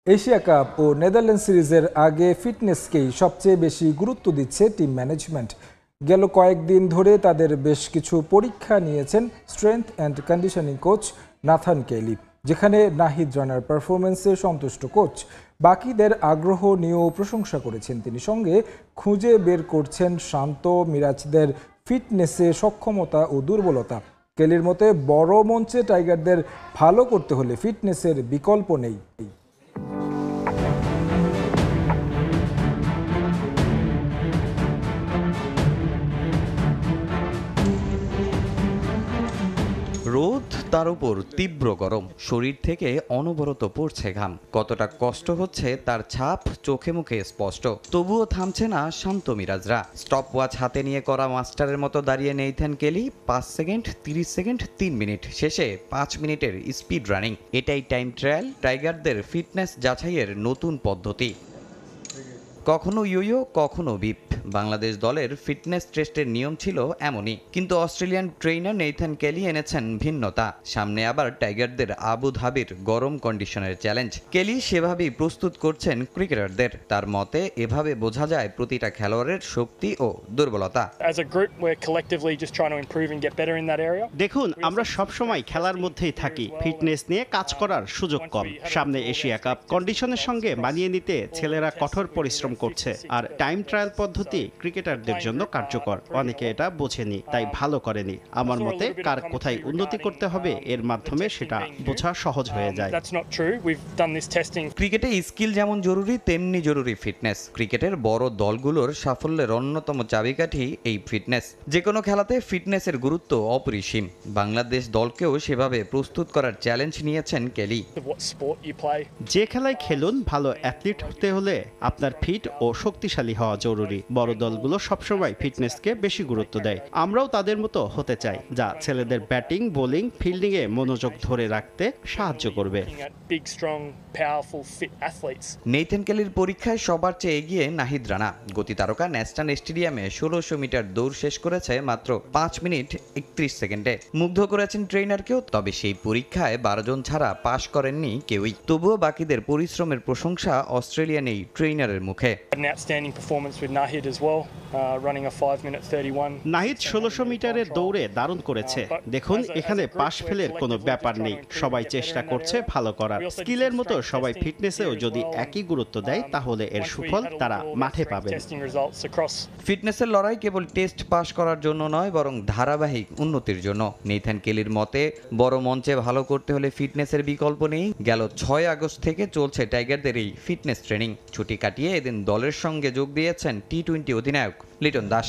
Asia cup ও Netherland সিরিজের আগে ফিটনেসকেই সবচেয়ে বেশি গুরুত্ব দিচ্ছে টিম ম্যানেজমেন্ট। গেল কয়েকদিন ধরে তাদের বেশ কিছু পরীক্ষা নিয়েছেন strength and conditioning coach Nathan কেলি, যেখানে নাহিদ রানার পারফরমেন্সে সন্তুষ্ট কোচ। বাকিদের আগ্রহ নিয়েও প্রশংসা করেছেন তিনি, সঙ্গে খুঁজে বের করছেন শান্ত মিরাজদের ফিটনেসে সক্ষমতা ও দুর্বলতা। কেলির মতে বড় মঞ্চে টাইগারদের ভালো করতে হলে ফিটনেসের বিকল্প নেই। রোদ, তার উপর তীব্র গরম, শরীর থেকে অনবরত পড়ছে ঘাম। কতটা কষ্ট হচ্ছে তার ছাপ চোখে মুখে স্পষ্ট। তবুও থামছে না শান্ত মিরাজরা। স্টপ ওয়াচ হাতে নিয়ে করা মাস্টারের মতো দাঁড়িয়ে নেইথান কেলি 5 সেকেন্ড, 30 সেকেন্ড, 3 মিনিট, শেষে 5 মিনিটের স্পিড রানিং। এটাই টাইম ট্রায়াল, টাইগারদের ফিটনেস যাচাইয়ের নতুন পদ্ধতি। কখনো ইয়ো, কখনো বিপ। বাংলাদেশ দলের ফিটনেস টেস্টের নিয়ম ছিল এমনই, কিন্তু অস্ট্রেলিয়ান ট্রেইনার নেইথান কেলি এনেছেন ভিন্নতা। সামনে আবার টাইগারদের আবু ধাবির গরম কন্ডিশনের চ্যালেঞ্জ। কেলি সেভাবেই প্রস্তুত করছেন ক্রিকেটারদের। তার মতে এভাবে বোঝা যায় প্রতিটা খেলোয়াড়ের শক্তি ও দুর্বলতা। দেখুন, আমরা সবসময় খেলার মধ্যেই থাকি, ফিটনেস নিয়ে কাজ করার সুযোগ কম। সামনে এশিয়া কাপ, কন্ডিশনের সঙ্গে মানিয়ে নিতে ছেলেরা কঠোর পরিশ্রম করছে। আর টাইম ট্রায়াল পদ্ধতি ক্রিকেটারদের জন্য কার্যকর। অনেকে এটা বোঝেনি, তাই ভালো করেনি। আমার মতে কার কোথায় উন্নতি করতে হবে এর মাধ্যমে সেটা বোঝা সহজ হয়ে যায়। ক্রিকেটে স্কিল যেমন জরুরি, তেমনি জরুরি ফিটনেস। ক্রিকেটের বড় দলগুলোর সাফল্যের অন্যতম চাবিকাঠি এই ফিটনেস। যে কোনো খেলাতে ফিটনেসের গুরুত্ব অপরিসীম। বাংলাদেশ দলকেও সেভাবে প্রস্তুত করার চ্যালেঞ্জ নিয়েছেন কেলি। যে খেলায় খেলুন, ভালো অ্যাথলিট হতে হলে আপনার ফিট ও শক্তিশালী হওয়া জরুরি। বড় দলগুলো সবসময় ফিটনেসকে বেশি গুরুত্ব দেয়। আমরাও তাদের মতো হতে চাই, যা ছেলেদের ব্যাটিং, বোলিং, ফিল্ডিং এ মনোযোগ ধরে রাখতে সাহায্য করবে। নেইথান কেলির পরীক্ষায় সবার চেয়ে এগিয়ে নাহিদ রানা। গতি তারকা ন্যাশনাল স্টেডিয়ামে 1600 মিটার দৌড় শেষ করেছে মাত্র 5 মিনিট 31 সেকেন্ডে। মুগ্ধ করেছেন ট্রেইনারকেও। তবে সেই পরীক্ষায় 12 জন ছাড়া পাশ করেননি কেউই। তবুও বাকিদের পরিশ্রমের প্রশংসা অস্ট্রেলিয়ান এই ট্রেইনারের মুখে। নাহিদ 1600 মিটারের দৌড়ে দারুণ করেছে। দেখুন, এখানে পাশ ফেলের কোনো ব্যাপার নেই, সবাই চেষ্টা করছে ভালো করার। স্কিলের মতো সবাই ফিটনেসেও যদি একই গুরুত্ব দেয়, তাহলে এর সুফল তারা মাঠে পাবে। ফিটনেসের লড়াই কেবল টেস্ট পাস করার জন্য নয়, বরং ধারাবাহিক উন্নতির জন্য। নেইথান কেলির মতে বড় মঞ্চে ভালো করতে হলে ফিটনেসের বিকল্প নেই। গেল 6 আগস্ট থেকে চলছে টাইগারদের এই ফিটনেস ট্রেনিং। ছুটি কাটিয়ে এদিন দলের সঙ্গে যোগ দিয়েছেন টি-20 অধিনায়ক লিটন দাস।